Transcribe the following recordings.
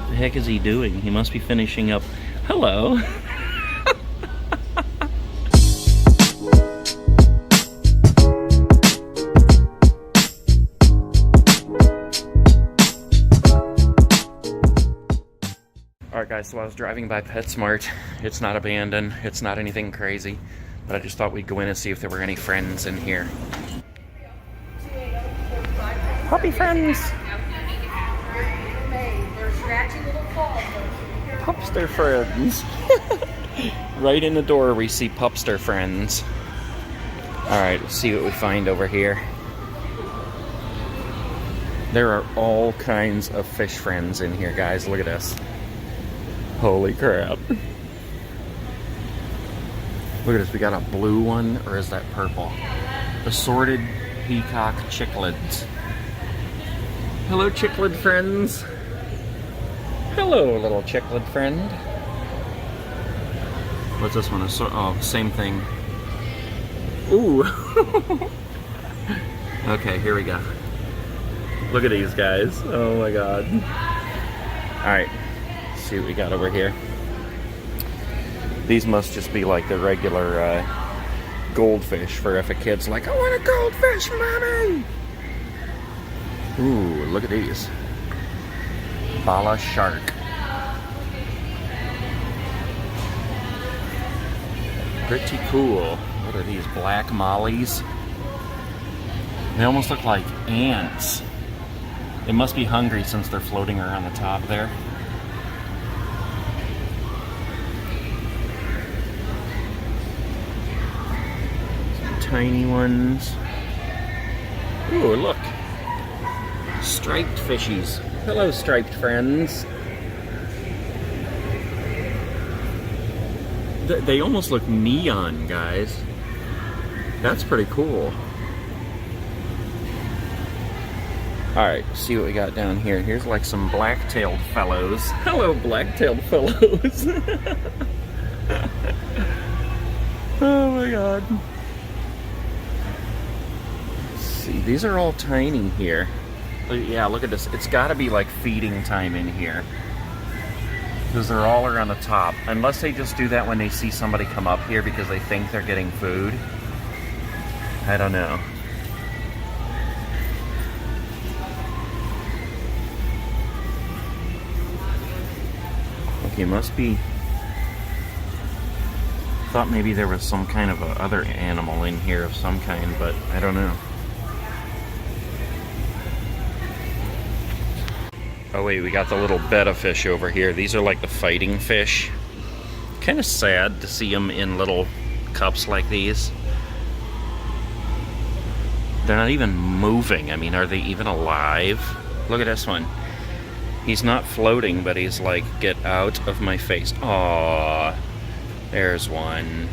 the heck is he doing? He must be finishing up. Hello. Alright guys, so I was driving by PetSmart. It's not abandoned, it's not anything crazy, but I just thought we'd go in and see if there were any friends in here. Puppy friends! Pupster friends! Right in the door we see Pupster friends. Alright, let's see what we find over here. There are all kinds of fish friends in here, guys. Look at this. Holy crap. Look at this, we got a blue one, or is that purple? Assorted peacock cichlids. Hello, cichlid friends. Hello, little cichlid friend. What's this one? Oh, same thing. Ooh. Okay, here we go. Look at these guys. Oh my god. Alright. See what we got over here. These must just be like the regular goldfish for if a kid's like, I want a goldfish, mommy! Ooh, look at these. Bala shark. Pretty cool. What are these, black mollies? They almost look like ants. They must be hungry since they're floating around the top there. Tiny ones. Ooh, look. Striped fishies. Hello, striped friends. They almost look neon, guys. That's pretty cool. Alright, see what we got down here. Here's like some black-tailed fellows. Hello, black-tailed fellows. Oh my god. These are all tiny here. Yeah, look at this. It's got to be like feeding time in here. Because they're all around the top. Unless they just do that when they see somebody come up here because they think they're getting food. I don't know. Okay, must be... Thought maybe there was some kind of a other animal in here of some kind, but I don't know. Oh wait, we got the little betta fish over here. These are like the fighting fish. Kind of sad to see them in little cups like these. They're not even moving. I mean, are they even alive? Look at this one. He's not floating, but he's like, get out of my face. Aww. There's one.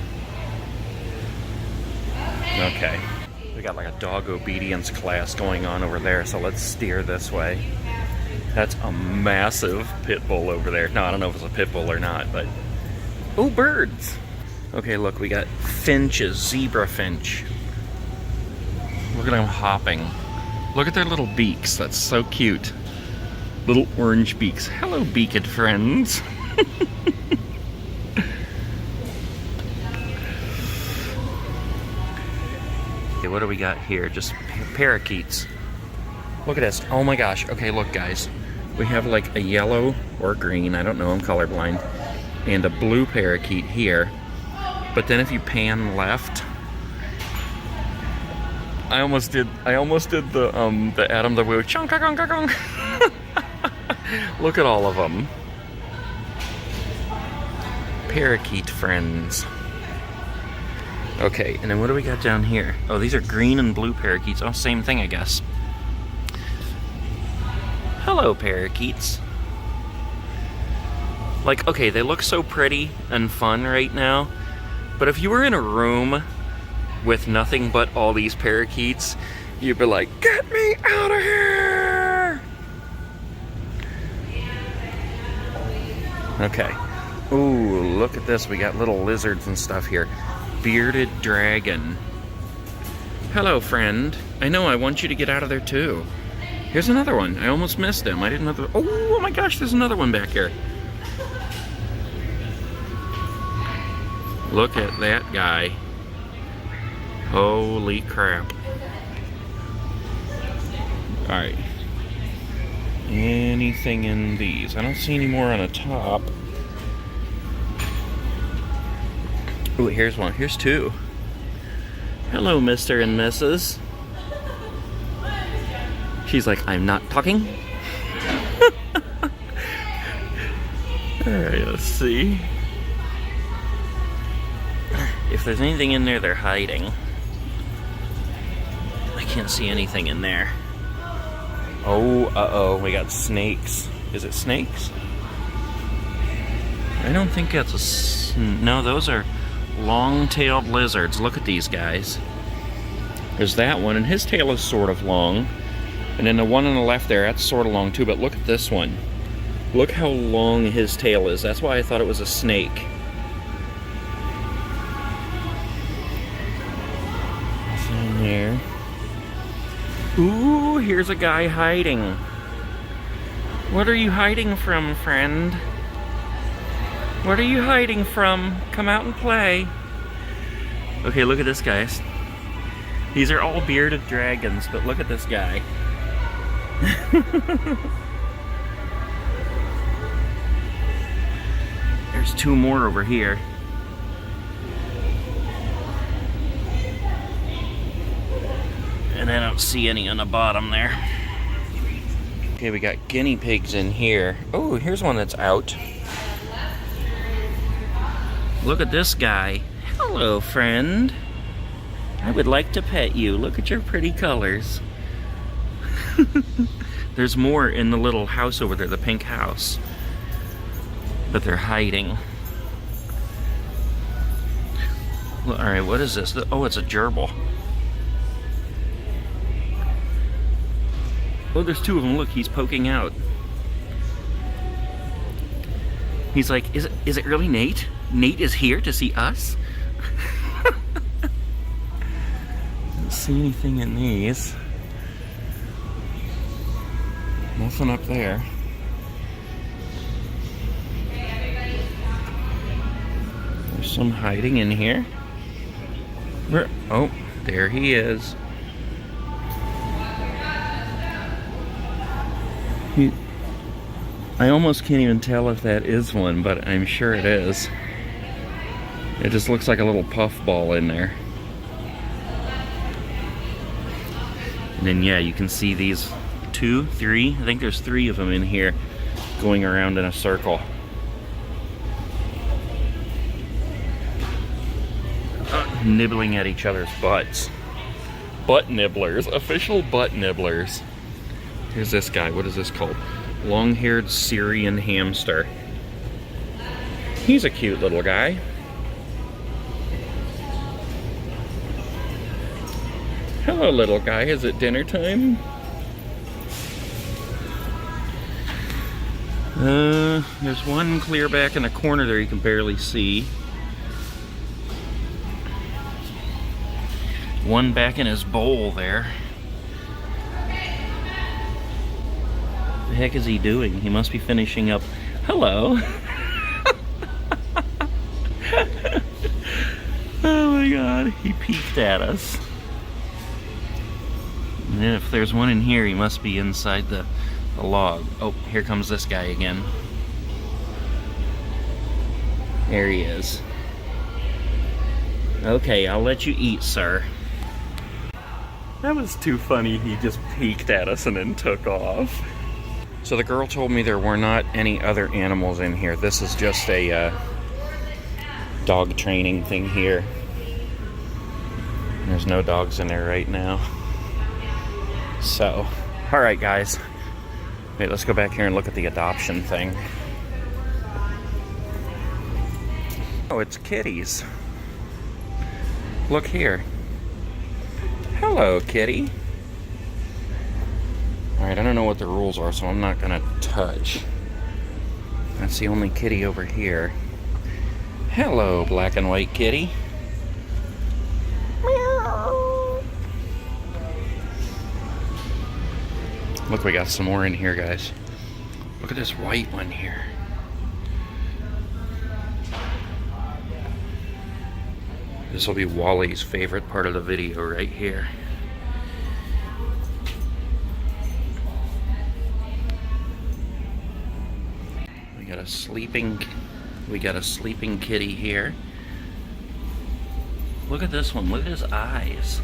Okay. We got like a dog obedience class going on over there, so let's steer this way. That's a massive pit bull over there. No, I don't know if it's a pit bull or not, but... Oh, birds! Okay, look, we got finches, zebra finch. Look at them hopping. Look at their little beaks, that's so cute. Little orange beaks. Hello, beaked friends. Okay, what do we got here? Just parakeets. Look at this. Oh my gosh. Okay, look, guys. We have like a yellow or green, I don't know, I'm colorblind, and a blue parakeet here. But then if you pan left, I almost did the Adam the Woo. Look at all of them. Parakeet friends. Okay, and then what do we got down here? Oh, these are green and blue parakeets. Oh, same thing, I guess. Hello, parakeets. Like, okay, they look so pretty and fun right now, but if you were in a room with nothing but all these parakeets, you'd be like, get me out of here! Okay. Ooh, look at this. We got little lizards and stuff here. Bearded dragon. Hello, friend. I know, I want you to get out of there too. Here's another one. I almost missed him. I didn't know the... Oh my gosh, there's another one back here. Look at that guy. Holy crap. Alright. Anything in these? I don't see any more on the top. Oh, here's one. Here's two. Hello, Mr. and Mrs. She's like, I'm not talking. Alright, let's see. If there's anything in there, they're hiding. I can't see anything in there. Oh, uh-oh, we got snakes. Is it snakes? I don't think that's a... No, those are long-tailed lizards. Look at these guys. There's that one, and his tail is sort of long. And then the one on the left there, that's sort of long too, but look at this one. Look how long his tail is. That's why I thought it was a snake. What's in there? Ooh, here's a guy hiding. What are you hiding from, friend? What are you hiding from? Come out and play. Okay, look at this, guys. These are all bearded dragons, but look at this guy. There's two more over here. And I don't see any on the bottom there. Okay, we got guinea pigs in here. Oh, here's one that's out. Look at this guy. Hello, friend. I would like to pet you. Look at your pretty colors. There's more in the little house over there, the pink house. But they're hiding. Well, alright, what is this? Oh, it's a gerbil. Oh, there's two of them. Look, he's poking out. He's like, is it really Nate? Nate is here to see us? Don't see anything in these. Nothing up there. There's some hiding in here. Where? Oh, there he is. I almost can't even tell if that is one, but I'm sure it is. It just looks like a little puff ball in there. And then, yeah, you can see these 2, 3, I think there's 3 of them in here going around in a circle. Nibbling at each other's butts. Butt nibblers, official butt nibblers. Here's this guy, what is this called? Long-haired Syrian hamster. He's a cute little guy. Hello, little guy, is it dinner time? There's one clear back in the corner there you can barely see. One back in his bowl there. What the heck is he doing? He must be finishing up. Hello. Oh my god, he peeked at us. And then if there's one in here, he must be inside the log. Oh, here comes this guy again. There he is. Okay, I'll let you eat, sir. That was too funny. He just peeked at us and then took off. So the girl told me there were not any other animals in here. This is just a dog training thing here. There's no dogs in there right now. So, alright guys. Wait, let's go back here and look at the adoption thing. Oh, it's kitties. Look here. Hello, kitty. Alright, I don't know what the rules are, so I'm not gonna touch. That's the only kitty over here. Hello, black and white kitty. Meow. Look, we got some more in here, guys. Look at this white one here. This will be Wally's favorite part of the video right here. We got a sleeping kitty here. Look at this one. Look at his eyes.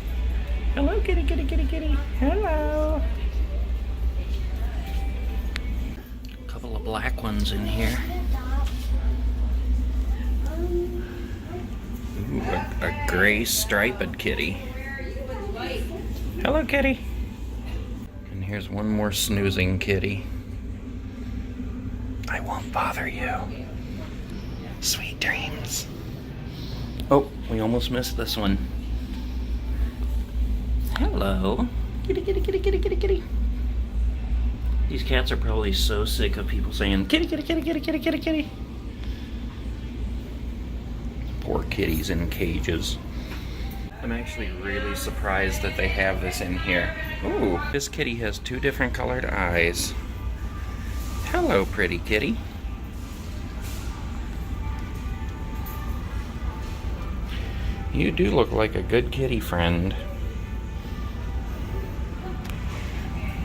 Hello, kitty, kitty, kitty, kitty. Hello. A couple of black ones in here. Ooh, a gray striped kitty. Hello, kitty. And here's one more snoozing kitty. I won't bother you. Sweet dreams. Oh, we almost missed this one. Hello. Kitty, kitty, kitty, kitty, kitty, kitty. These cats are probably so sick of people saying, kitty, kitty, kitty, kitty, kitty, kitty, kitty. Poor kitties in cages. I'm actually really surprised that they have this in here. Ooh, this kitty has 2 different colored eyes. Hello, pretty kitty. You do look like a good kitty friend.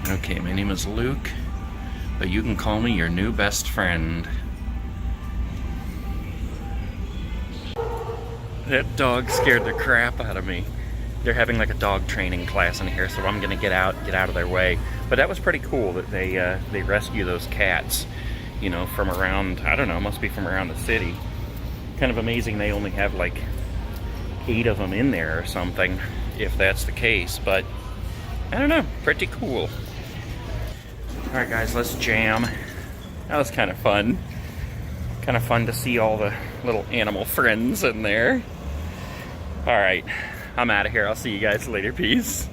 Okay, my name is Luke, but you can call me your new best friend. That dog scared the crap out of me. They're having like a dog training class in here, so I'm gonna get out of their way. But that was pretty cool that they rescue those cats, you know, from around, I don't know, must be from around the city. Kind of amazing they only have like 8 of them in there or something, if that's the case, but I don't know, pretty cool. Alright guys, let's jam. That was kind of fun. Kind of fun to see all the little animal friends in there. Alright, I'm out of here. I'll see you guys later. Peace.